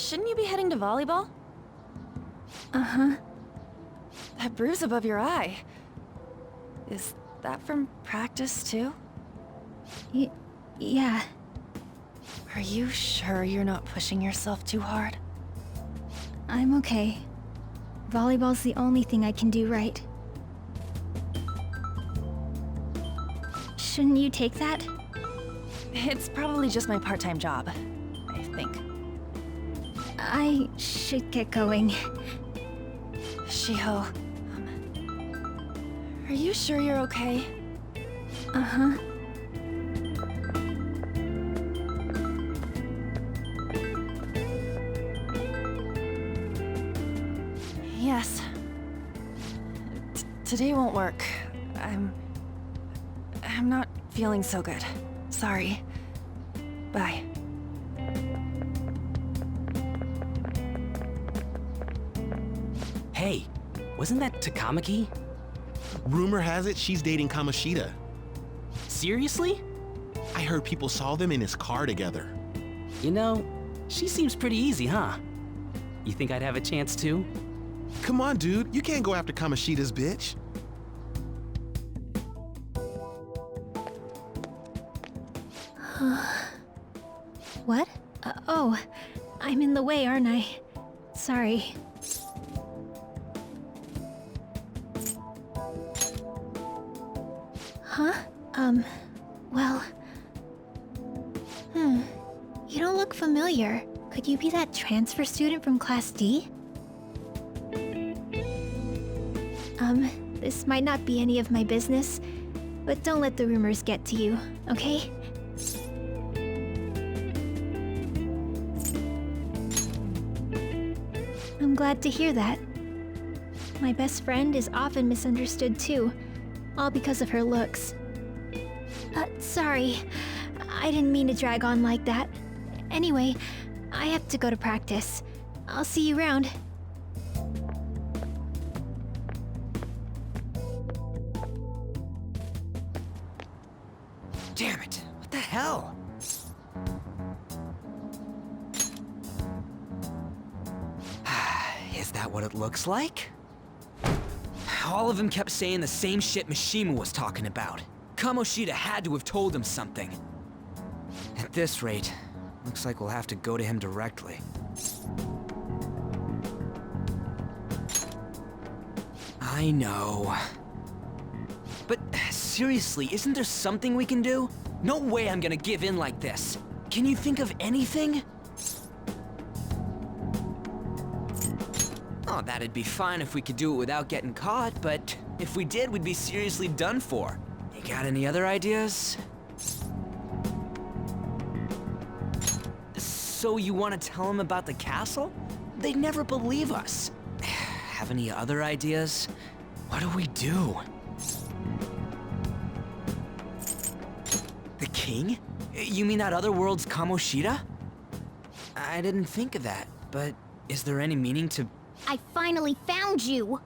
shouldn't you be heading to volleyball? Uh-huh. That bruise above your eye. Is that from practice too? Yeah. Are you sure you're not pushing yourself too hard? I'm okay. Volleyball's the only thing I can do right. Shouldn't you take that? It's probably just my part-time job, I think. I should get going. Shiho, are you sure you're okay? Uh-huh. Yes. Today won't work. I'm not feeling so good. Sorry. Bye. Hey, wasn't that Takamaki? Rumor has it she's dating Kamoshida. Seriously? I heard people saw them in his car together. You know, she seems pretty easy, huh? You think I'd have a chance too? Come on, dude. You can't go after Kamoshida's bitch. What? Oh, I'm in the way, aren't I? Sorry. Huh? Well... You don't look familiar. Could you be that transfer student from Class D? This might not be any of my business, but don't let the rumors get to you, okay? I'm glad to hear that. My best friend is often misunderstood too, all because of her looks. Sorry. I didn't mean to drag on like that. Anyway, I have to go to practice. I'll see you around. Damn it! What the hell? Is that what it looks like? All of them kept saying the same shit Mishima was talking about. Kamoshida had to have told him something. At this rate, looks like we'll have to go to him directly. I know. But seriously, isn't there something we can do? No way I'm gonna give in like this. Can you think of anything? Oh, that'd be fine if we could do it without getting caught, but if we did, we'd be seriously done for. You got any other ideas? So you want to tell them about the castle? They'd never believe us. Have any other ideas? What do we do? The king? You mean that other world's Kamoshida? I didn't think of that, but is there any meaning to... I finally found you!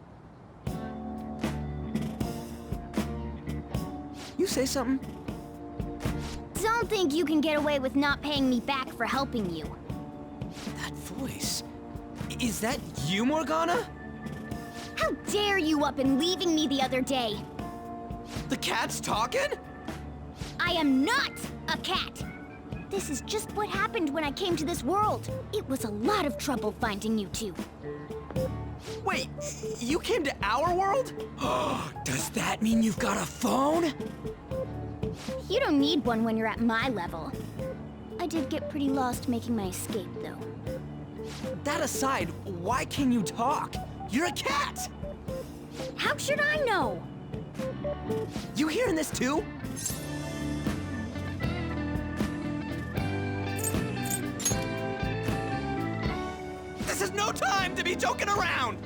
You say something? Don't think you can get away with not paying me back for helping you. That voice... Is that you, Morgana? How dare you up and leaving me the other day? The cat's talking? I am not a cat! This is just what happened when I came to this world. It was a lot of trouble finding you two. Wait, you came to our world? Does that mean you've got a phone? You don't need one when you're at my level. I did get pretty lost making my escape, though. That aside, why can you talk? You're a cat! How should I know? You hearing this too? This is no time to be joking around!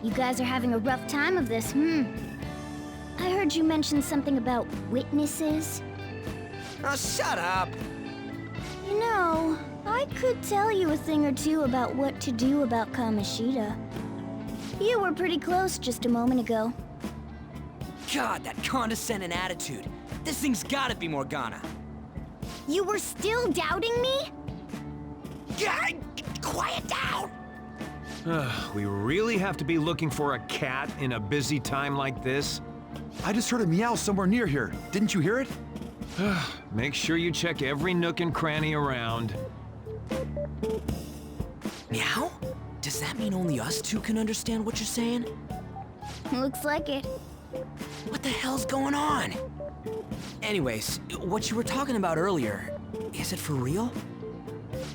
You guys are having a rough time of this, I heard you mention something about witnesses. Oh, shut up! You know, I could tell you a thing or two about what to do about Kamoshida. You were pretty close just a moment ago. God, that condescending attitude. This thing's gotta be Morgana. You were still doubting me? Yeah, quiet down! We really have to be looking for a cat in a busy time like this? I just heard a meow somewhere near here. Didn't you hear it? Make sure you check every nook and cranny around. Meow? Does that mean only us two can understand what you're saying? Looks like it. What the hell's going on? Anyways, what you were talking about earlier, is it for real?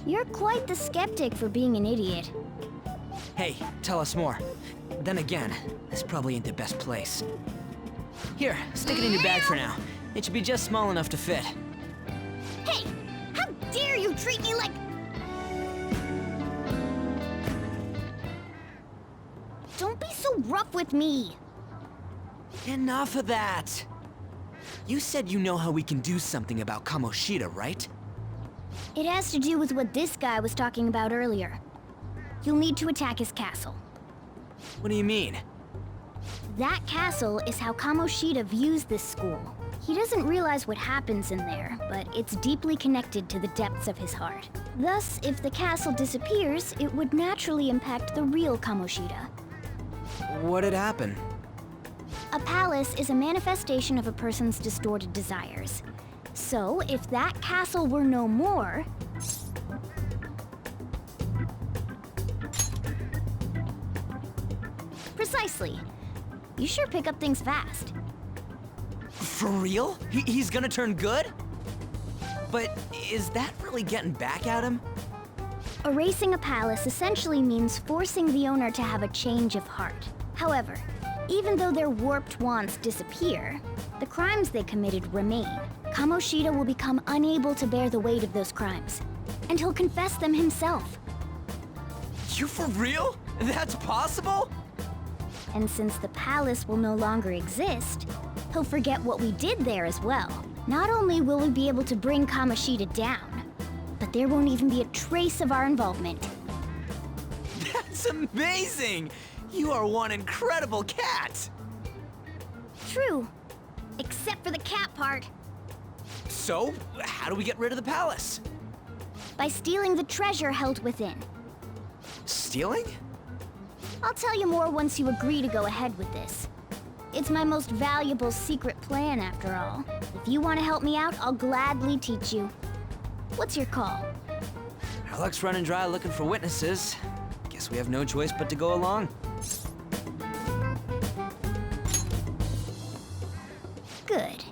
You're quite the skeptic for being an idiot. Hey, tell us more. Then again, this probably ain't the best place. Here, stick it in your bag for now. It should be just small enough to fit. Hey! How dare you treat me like... Don't be so rough with me! Enough of that! You said you know how we can do something about Kamoshida, right? It has to do with what this guy was talking about earlier. You'll need to attack his castle. What do you mean? That castle is how Kamoshida views this school. He doesn't realize what happens in there, but it's deeply connected to the depths of his heart. Thus, if the castle disappears, it would naturally impact the real Kamoshida. What'd happen? A palace is a manifestation of a person's distorted desires. So, if that castle were no more... Precisely. You sure pick up things fast. For real? He's gonna turn good? But is that really getting back at him? Erasing a palace essentially means forcing the owner to have a change of heart. However, even though their warped wants disappear, the crimes they committed remain. Kamoshida will become unable to bear the weight of those crimes, and he'll confess them himself. You for real? That's possible? And since the palace will no longer exist, he'll forget what we did there as well. Not only will we be able to bring Kamoshida down, but there won't even be a trace of our involvement. That's amazing! You are one incredible cat! True. Except for the cat part. So, how do we get rid of the palace? By stealing the treasure held within. Stealing? I'll tell you more once you agree to go ahead with this. It's my most valuable secret plan, after all. If you want to help me out, I'll gladly teach you. What's your call? Our luck's running dry looking for witnesses. Guess we have no choice but to go along. Good.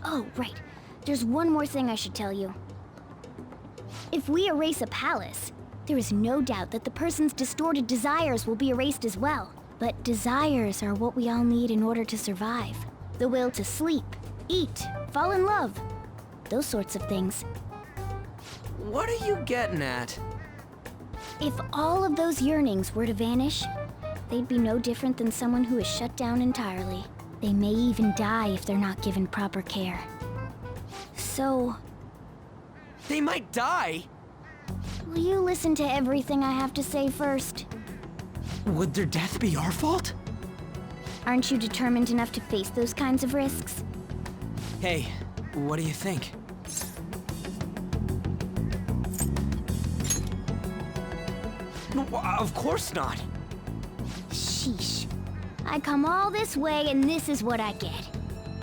Oh, right. There's one more thing I should tell you. If we erase a palace, there is no doubt that the person's distorted desires will be erased as well. But desires are what we all need in order to survive. The will to sleep, eat, fall in love. Those sorts of things. What are you getting at? If all of those yearnings were to vanish, they'd be no different than someone who is shut down entirely. They may even die if they're not given proper care. So, They might die? will you listen to everything I have to say first? Would their death be our fault? Aren't you determined enough to face those kinds of risks? Hey, what do you think? No, of course not. Sheesh. I come all this way and this is what I get.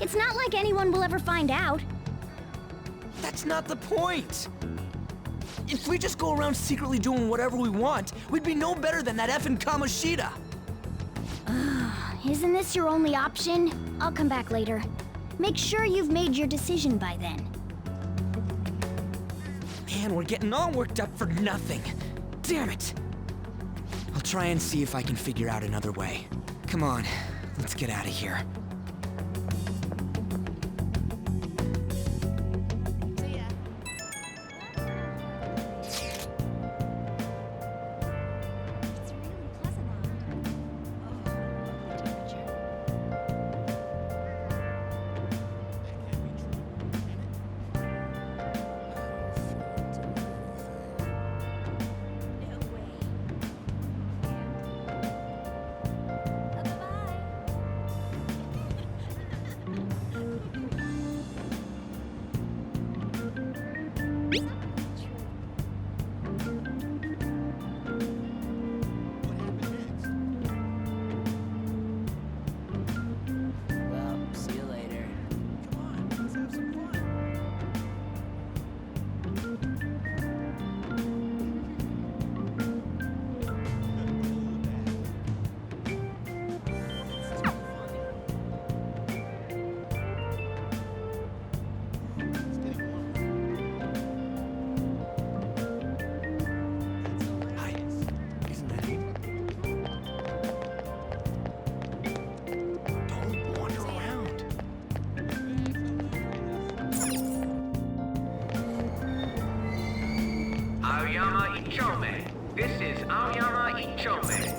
It's not like anyone will ever find out. That's not the point. If we just go around secretly doing whatever we want, we'd be no better than that effing Kamoshida. Isn't this your only option? I'll come back later. Make sure you've made your decision by then. Man, we're getting all worked up for nothing. Damn it. I'll try and see if I can figure out another way. Come on, let's get out of here. Aoyama Ichome. This is Aoyama Ichome.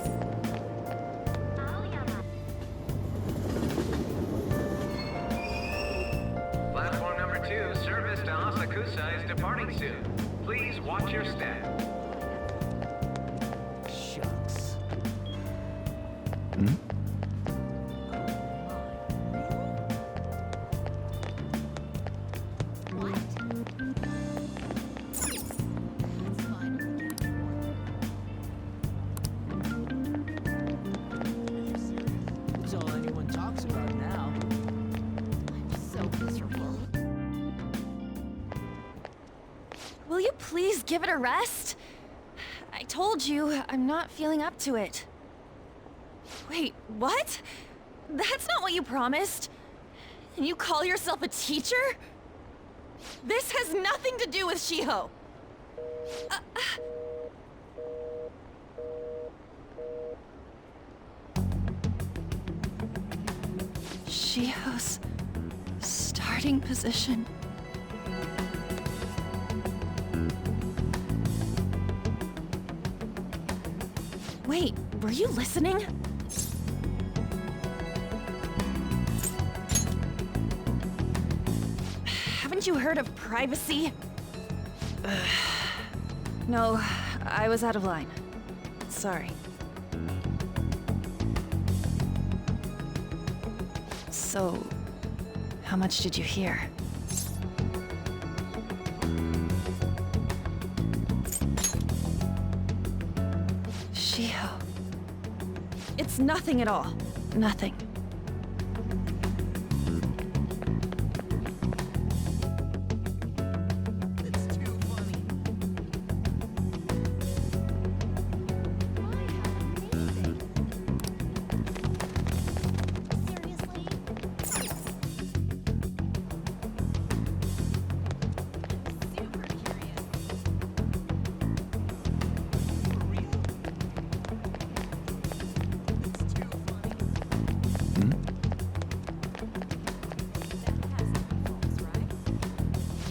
Platform number 2, service to Asakusa is departing soon. Please watch your step. Shucks. It's all anyone talks about now. I'm so miserable. Will you please give it a rest? I told you, I'm not feeling up to it. Wait, what? That's not what you promised. And you call yourself a teacher? This has nothing to do with Shiho. Shiho's starting position. Wait, were you listening? Haven't you heard of privacy? No, I was out of line. Sorry. So, how much did you hear? Shiho. It's nothing at all. Nothing. It's too funny.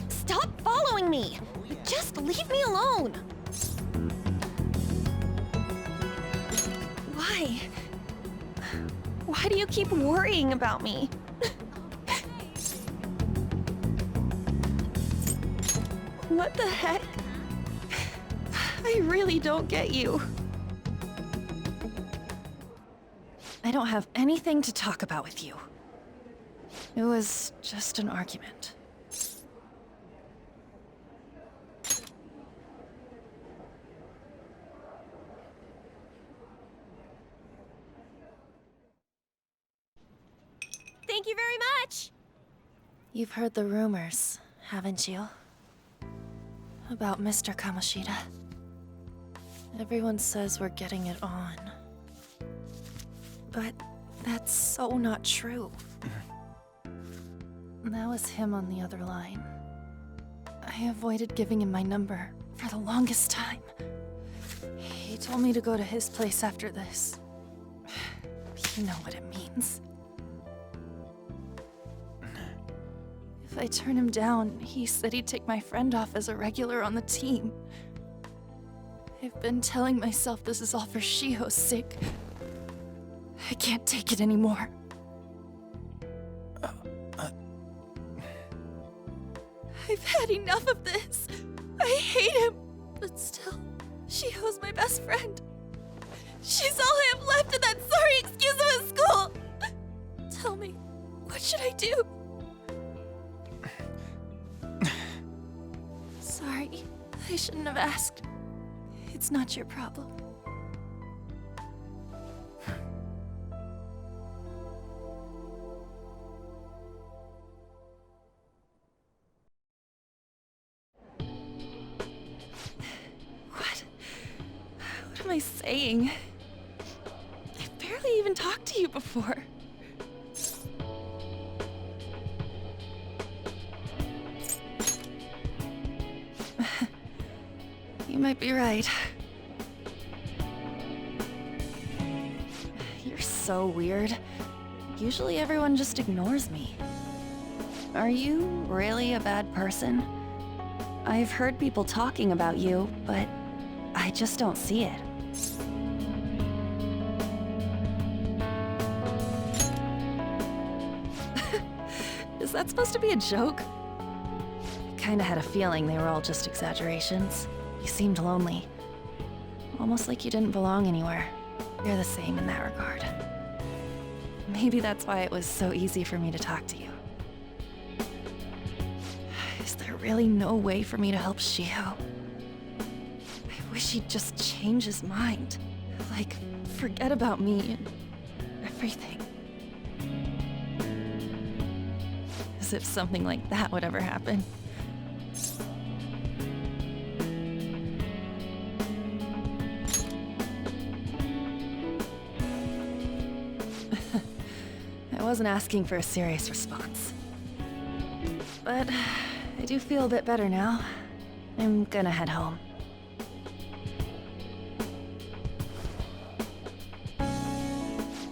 Stop following me! Just leave me alone! Why? Why do you keep worrying about me? What the heck? I really don't get you. I don't have anything to talk about with you. It was just an argument. Thank you very much! You've heard the rumors, haven't you? About Mr. Kamoshida. Everyone says we're getting it on. But that's so not true. That was him on the other line. I avoided giving him my number for the longest time. He told me to go to his place after this. You know what it means. If I turn him down, he said he'd take my friend off as a regular on the team. I've been telling myself this is all for Shiho's sake. I can't take it anymore. I've had enough of this. I hate him. But still, Shiho's my best friend. She's all I have left in that sorry excuse of a school. Tell me, what should I do? Sorry, I shouldn't have asked. It's not your problem. What am I saying? I've barely even talked to you before. You might be right. You're so weird. Usually everyone just ignores me. Are you really a bad person? I've heard people talking about you, but I just don't see it. Is that supposed to be a joke? I kinda had a feeling they were all just exaggerations. You seemed lonely. Almost like you didn't belong anywhere. You're the same in that regard. Maybe that's why it was so easy for me to talk to you. Is there really no way for me to help Shiho? I wish he'd just change his mind. Like, forget about me and everything. As if something like that would ever happen. I wasn't asking for a serious response. But I do feel a bit better now. I'm gonna head home.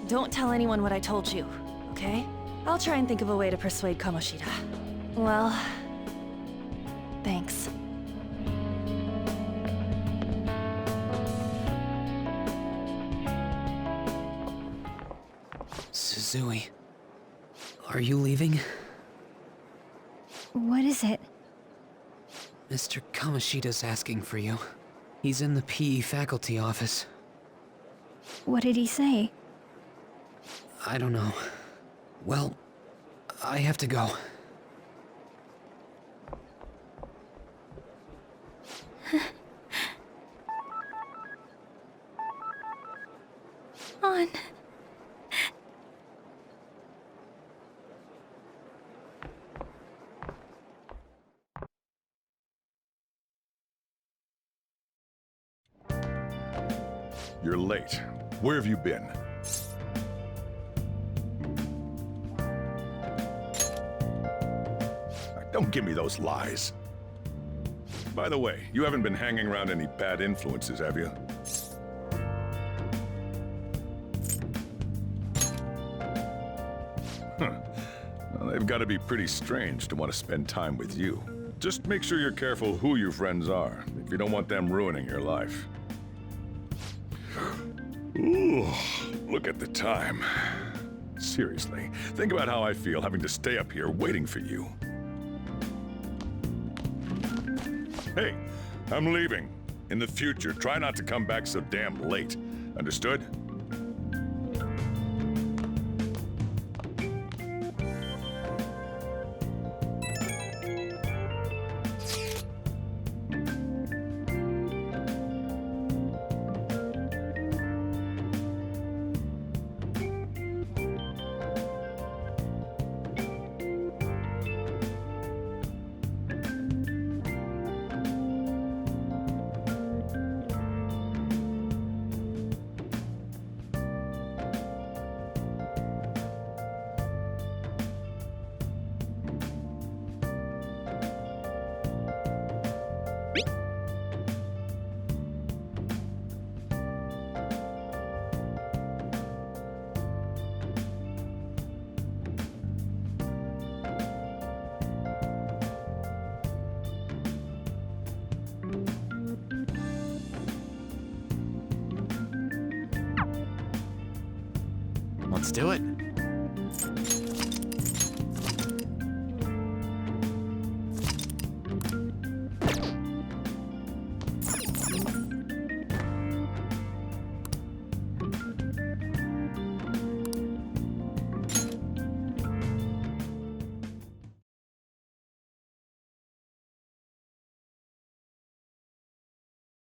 Don't tell anyone what I told you, okay? I'll try and think of a way to persuade Kamoshida. Well, thanks. Suzui, are you leaving? What is it? Mr. Kamoshida's asking for you. He's in the PE faculty office. What did he say? I don't know. Well, I have to go. On. You're late. Where have you been? Don't give me those lies. By the way, you haven't been hanging around any bad influences, have you? Well, they've got to be pretty strange to want to spend time with you. Just make sure you're careful who your friends are, if you don't want them ruining your life. Ooh, look at the time. Seriously, think about how I feel having to stay up here waiting for you. Hey, I'm leaving. In the future, try not to come back so damn late. Understood? Let's do it.